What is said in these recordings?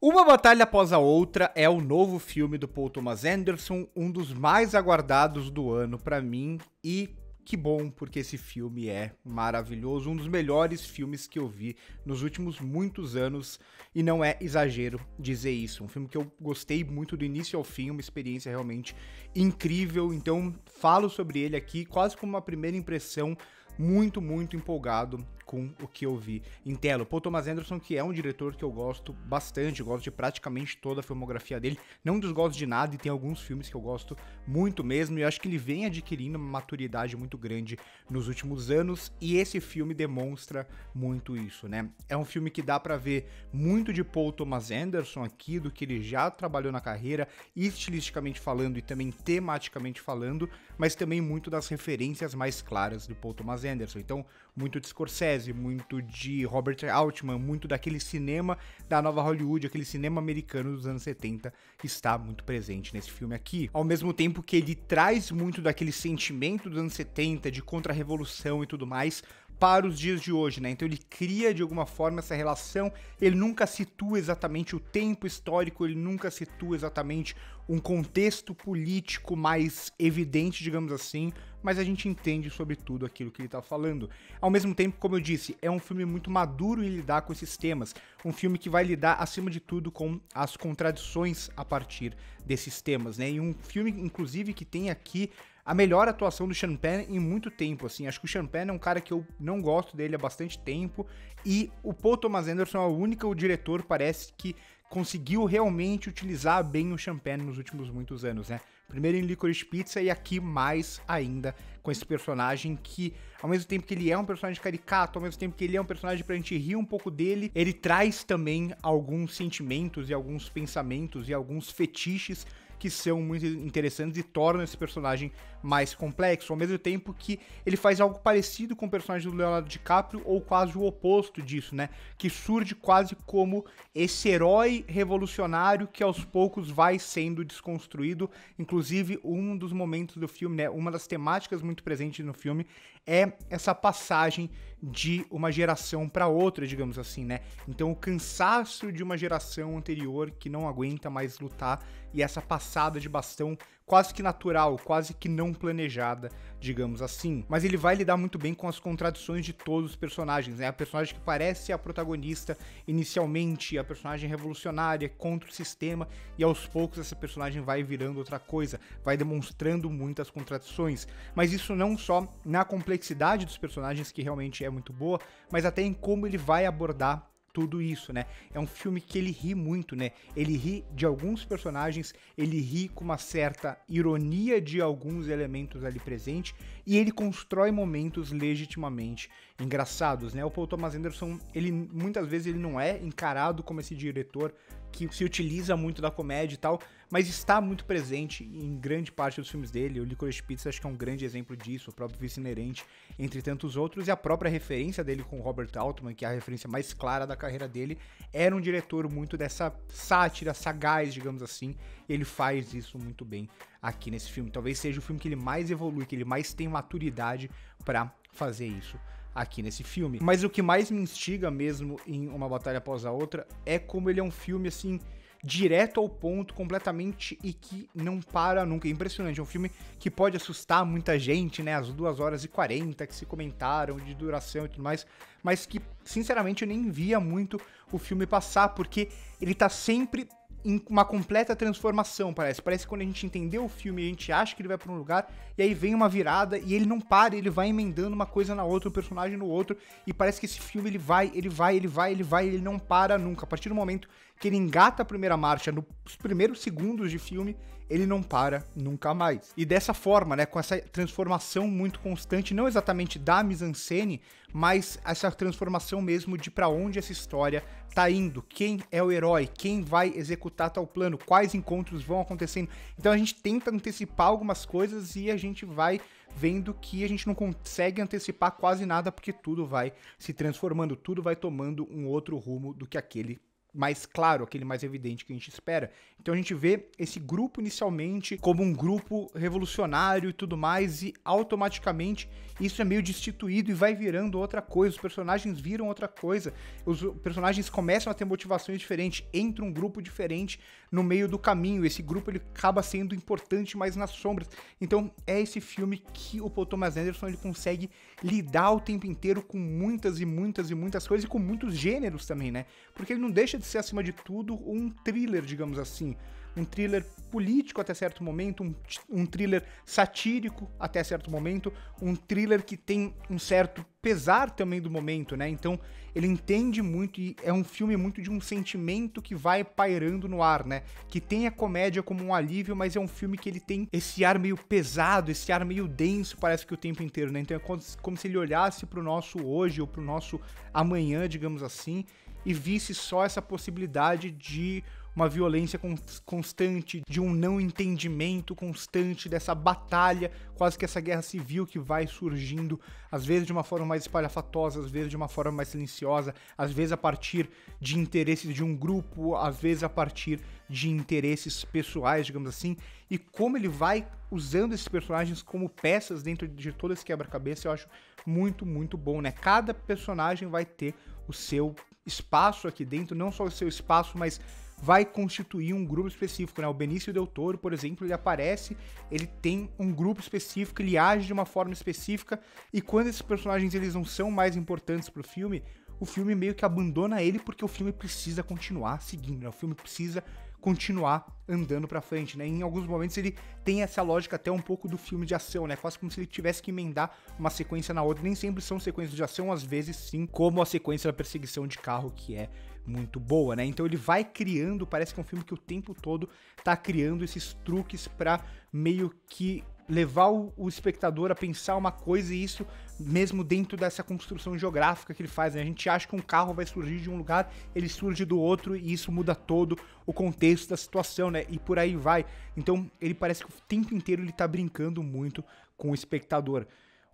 Uma Batalha Após a Outra é o novo filme do Paul Thomas Anderson, um dos mais aguardados do ano pra mim, e que bom, porque esse filme é maravilhoso, um dos melhores filmes que eu vi nos últimos muitos anos, e não é exagero dizer isso. Um filme que eu gostei muito do início ao fim, uma experiência realmente incrível, então falo sobre ele aqui quase como uma primeira impressão, muito empolgado com o que eu vi em tela. O Paul Thomas Anderson, que é um diretor que eu gosto bastante, eu gosto de praticamente toda a filmografia dele, não desgosto de nada, e tem alguns filmes que eu gosto muito mesmo, e eu acho que ele vem adquirindo uma maturidade muito grande nos últimos anos, e esse filme demonstra muito isso, né? É um filme que dá pra ver muito de Paul Thomas Anderson aqui, do que ele já trabalhou na carreira, estilisticamente falando e também tematicamente falando, mas também muito das referências mais claras do Paul Thomas Anderson. Então, muito de Scorsese, muito de Robert Altman, muito daquele cinema da nova Hollywood, aquele cinema americano dos anos 70, está muito presente nesse filme aqui. Ao mesmo tempo que ele traz muito daquele sentimento dos anos 70, de contra-revolução e tudo mais, para os dias de hoje, né? Então ele cria de alguma forma essa relação, ele nunca situa exatamente o tempo histórico, ele nunca situa exatamente um contexto político mais evidente, digamos assim, mas a gente entende sobre tudo aquilo que ele tá falando. Ao mesmo tempo, como eu disse, é um filme muito maduro em lidar com esses temas, um filme que vai lidar, acima de tudo, com as contradições a partir desses temas, né? E um filme, inclusive, que tem aqui a melhor atuação do Sean Penn em muito tempo, assim. Acho que o Sean Penn é um cara que eu não gosto dele há bastante tempo, e o Paul Thomas Anderson é o único diretor, parece, que conseguiu realmente utilizar bem o Sean Penn nos últimos muitos anos, né? Primeiro em Licorice Pizza e aqui mais ainda com esse personagem que, ao mesmo tempo que ele é um personagem caricato, ao mesmo tempo que ele é um personagem pra gente rir um pouco dele, ele traz também alguns sentimentos e alguns pensamentos e alguns fetiches que são muito interessantes e tornam esse personagem mais complexo, ao mesmo tempo que ele faz algo parecido com o personagem do Leonardo DiCaprio, ou quase o oposto disso, né? Que surge quase como esse herói revolucionário que aos poucos vai sendo desconstruído. Inclusive, um dos momentos do filme, né? Uma das temáticas muito presentes no filme é essa passagem de uma geração para outra, digamos assim, né? Então, o cansaço de uma geração anterior que não aguenta mais lutar, e essa passada de bastão quase que natural, quase que não planejada, digamos assim. Mas ele vai lidar muito bem com as contradições de todos os personagens, né? A personagem que parece a protagonista inicialmente, a personagem revolucionária contra o sistema, e aos poucos essa personagem vai virando outra coisa, vai demonstrando muitas contradições. Mas isso não só na complexidade dos personagens, que realmente é muito boa, mas até em como ele vai abordar tudo isso, né? É um filme que ele ri muito, né? Ele ri de alguns personagens, ele ri com uma certa ironia de alguns elementos ali presente, e ele constrói momentos legitimamente engraçados, né? O Paul Thomas Anderson, ele muitas vezes ele não é encarado como esse diretor que se utiliza muito da comédia e tal, mas está muito presente em grande parte dos filmes dele. O Licorice Pizza acho que é um grande exemplo disso, o próprio Vice Inerente, entre tantos outros, e a própria referência dele com Robert Altman, que é a referência mais clara da carreira dele, era um diretor muito dessa sátira sagaz, digamos assim, e ele faz isso muito bem aqui nesse filme. Talvez seja o filme que ele mais evolui, que ele mais tem maturidade para fazer isso aqui nesse filme. Mas o que mais me instiga mesmo em Uma Batalha Após a Outra é como ele é um filme, assim, direto ao ponto, completamente, e que não para nunca. É impressionante, é um filme que pode assustar muita gente, né, as 2h40 que se comentaram de duração e tudo mais, mas que, sinceramente, eu nem via muito o filme passar, porque ele tá sempre em uma completa transformação, parece que quando a gente entendeu o filme, a gente acha que ele vai pra um lugar, e aí vem uma virada, e ele não para, ele vai emendando uma coisa na outra, um personagem no outro, e parece que esse filme ele vai, ele não para nunca. A partir do momento que ele engata a primeira marcha, nos primeiros segundos de filme, ele não para nunca mais. E dessa forma, né, com essa transformação muito constante, não exatamente da mise-en-scène, mas essa transformação mesmo de pra onde essa história tá indo, quem é o herói, quem vai executar tal plano, quais encontros vão acontecendo. Então a gente tenta antecipar algumas coisas e a gente vai vendo que a gente não consegue antecipar quase nada, porque tudo vai se transformando, tudo vai tomando um outro rumo do que aquele mais claro, aquele mais evidente que a gente espera. Então a gente vê esse grupo inicialmente como um grupo revolucionário e tudo mais, e automaticamente isso é meio destituído e vai virando outra coisa, os personagens viram outra coisa, os personagens começam a ter motivações diferentes, entra um grupo diferente no meio do caminho, esse grupo ele acaba sendo importante, mas nas sombras. Então é esse filme que o Paul Thomas Anderson ele consegue lidar o tempo inteiro com muitas e muitas e muitas coisas e com muitos gêneros também, né? Porque ele não deixa de ser, acima de tudo, um thriller, digamos assim. Um thriller político até certo momento, um thriller satírico até certo momento, um thriller que tem um certo pesar também do momento, né? Então, ele entende muito e é um filme muito de um sentimento que vai pairando no ar, né? Que tem a comédia como um alívio, mas é um filme que ele tem esse ar meio pesado, esse ar meio denso, parece que o tempo inteiro, né? Então, é como se ele olhasse pro nosso hoje ou pro nosso amanhã, digamos assim, e visse só essa possibilidade de uma violência constante, de um não entendimento constante, dessa batalha, quase que essa guerra civil que vai surgindo, às vezes de uma forma mais espalhafatosa, às vezes de uma forma mais silenciosa, às vezes a partir de interesses de um grupo, às vezes a partir de interesses pessoais, digamos assim, e como ele vai usando esses personagens como peças dentro de todo esse quebra-cabeça, eu acho muito, muito bom, né? Cada personagem vai ter o seu espaço aqui dentro, não só o seu espaço, mas vai constituir um grupo específico, né? O Benício Del Toro, por exemplo, ele aparece, ele tem um grupo específico, ele age de uma forma específica, e quando esses personagens eles não são mais importantes pro filme, o filme meio que abandona ele porque o filme precisa continuar seguindo, né? O filme precisa continuar andando pra frente, né? Em alguns momentos ele tem essa lógica até um pouco do filme de ação, né? Quase como se ele tivesse que emendar uma sequência na outra. Nem sempre são sequências de ação, às vezes sim, como a sequência da perseguição de carro, que é muito boa, né? Então ele vai criando, parece que é um filme que o tempo todo tá criando esses truques pra meio que levar o espectador a pensar uma coisa, e isso mesmo dentro dessa construção geográfica que ele faz, né? A gente acha que um carro vai surgir de um lugar, ele surge do outro, e isso muda todo o contexto da situação, né? E por aí vai. Então ele parece que o tempo inteiro ele tá brincando muito com o espectador.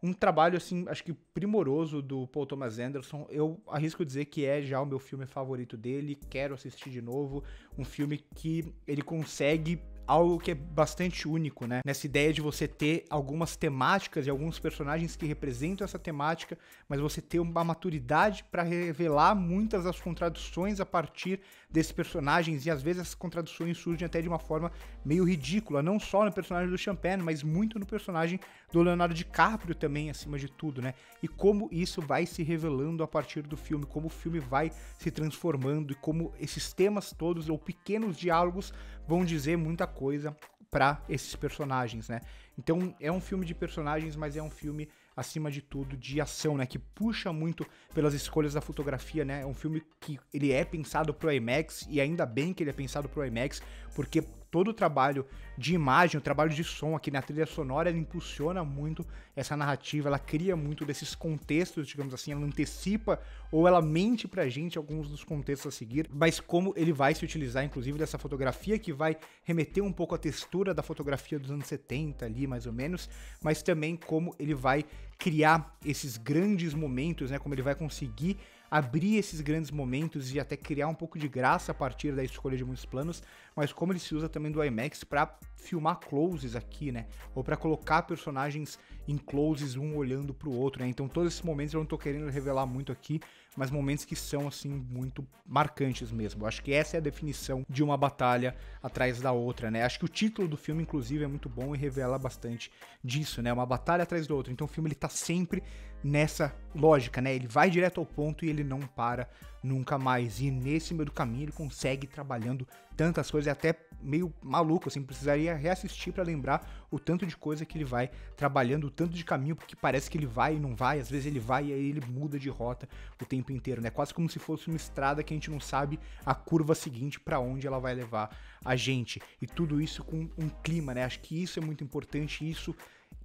Um trabalho, assim, acho que primoroso do Paul Thomas Anderson. Eu arrisco dizer que é já o meu filme favorito dele, quero assistir de novo. Um filme que ele consegue algo que é bastante único, né? Nessa ideia de você ter algumas temáticas e alguns personagens que representam essa temática, mas você ter uma maturidade para revelar muitas das contradições a partir desses personagens, e às vezes essas contradições surgem até de uma forma meio ridícula, não só no personagem do Champagne, mas muito no personagem do Leonardo DiCaprio também, acima de tudo, né? E como isso vai se revelando a partir do filme, como o filme vai se transformando e como esses temas todos ou pequenos diálogos vão dizer muita coisa para esses personagens, né? Então é um filme de personagens, mas é um filme acima de tudo de ação, né? Que puxa muito pelas escolhas da fotografia, né? É um filme que ele é pensado pro IMAX, e ainda bem que ele é pensado pro IMAX, porque todo o trabalho de imagem, o trabalho de som aqui na trilha sonora, ela impulsiona muito essa narrativa, ela cria muito desses contextos, digamos assim, ela antecipa ou ela mente pra gente alguns dos contextos a seguir, mas como ele vai se utilizar, inclusive, dessa fotografia que vai remeter um pouco à textura da fotografia dos anos 70 ali, mais ou menos, mas também como ele vai criar esses grandes momentos, né, como ele vai conseguir abrir esses grandes momentos e até criar um pouco de graça a partir da escolha de muitos planos, mas como ele se usa também do IMAX para filmar closes aqui, né? Ou para colocar personagens em closes, um olhando pro outro, né? Então todos esses momentos eu não tô querendo revelar muito aqui, mas momentos que são, assim, muito marcantes mesmo. Eu acho que essa é a definição de uma batalha atrás da outra, né? Acho que o título do filme, inclusive, é muito bom e revela bastante disso, né? Uma batalha atrás da outra. Então o filme, ele tá sempre nessa lógica, né? Ele vai direto ao ponto e ele não para nunca mais. E nesse meio do caminho ele consegue ir trabalhando tantas coisas, é até meio maluco, assim, precisaria reassistir para lembrar o tanto de coisa que ele vai trabalhando, o tanto de caminho, porque parece que ele vai e não vai, às vezes ele vai e aí ele muda de rota o tempo inteiro, né? Quase como se fosse uma estrada que a gente não sabe a curva seguinte para onde ela vai levar a gente. E tudo isso com um clima, né? Acho que isso é muito importante, isso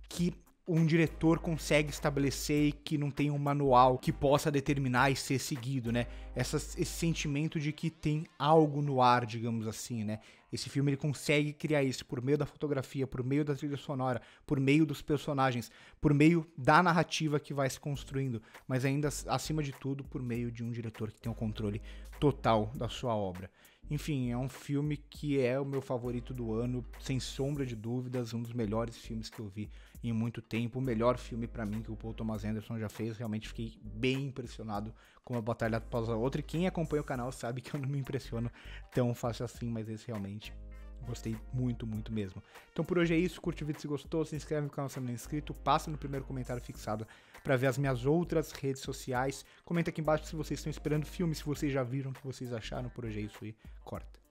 que um diretor consegue estabelecer e que não tem um manual que possa determinar e ser seguido, né? Esse sentimento de que tem algo no ar, digamos assim, né? Esse filme ele consegue criar isso por meio da fotografia, por meio da trilha sonora, por meio dos personagens, por meio da narrativa que vai se construindo, mas ainda acima de tudo por meio de um diretor que tem o controle total da sua obra. Enfim, é um filme que é o meu favorito do ano, sem sombra de dúvidas, um dos melhores filmes que eu vi em muito tempo, o melhor filme pra mim que o Paul Thomas Anderson já fez. Realmente fiquei bem impressionado com uma batalha após a outra, e quem acompanha o canal sabe que eu não me impressiono tão fácil assim, mas esse realmente gostei muito, muito mesmo. Então por hoje é isso, curte o vídeo se gostou, se inscreve no canal se não é inscrito, passa no primeiro comentário fixado para ver as minhas outras redes sociais, comenta aqui embaixo se vocês estão esperando filme, se vocês já viram, o que vocês acharam. Por hoje é isso e corta.